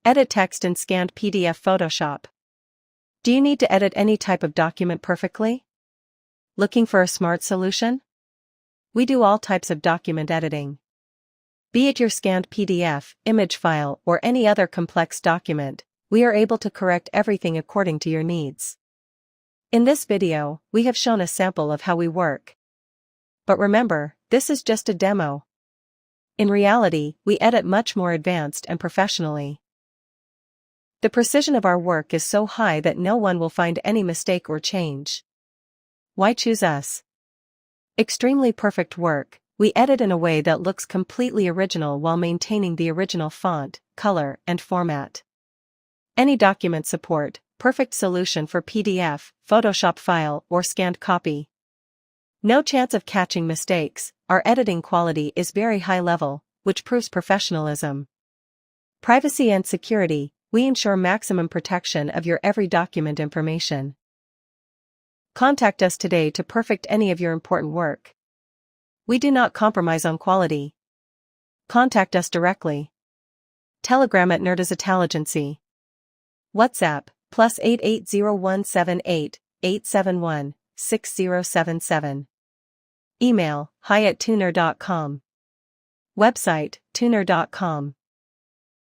Edit text in scanned PDF Photoshop. Do you need to edit any type of document perfectly? Looking for a smart solution? We do all types of document editing. Be it your scanned PDF, image file, or any other complex document, we are able to correct everything according to your needs. In this video, we have shown a sample of how we work. But remember, this is just a demo. In reality, we edit much more advanced and professionally. The precision of our work is so high that no one will find any mistake or change. Why choose us? Extremely perfect work. We edit in a way that looks completely original while maintaining the original font, color, and format. Any document support, perfect solution for PDF, Photoshop file, or scanned copy. No chance of catching mistakes. Our editing quality is very high level, which proves professionalism. Privacy and security. We ensure maximum protection of your every document information. Contact us today to perfect any of your important work. We do not compromise on quality. Contact us directly. Telegram at @NerdIsIntelligency. WhatsApp, +8801788 871 6077. Email, hi@tuner.com. Website, tuner.com.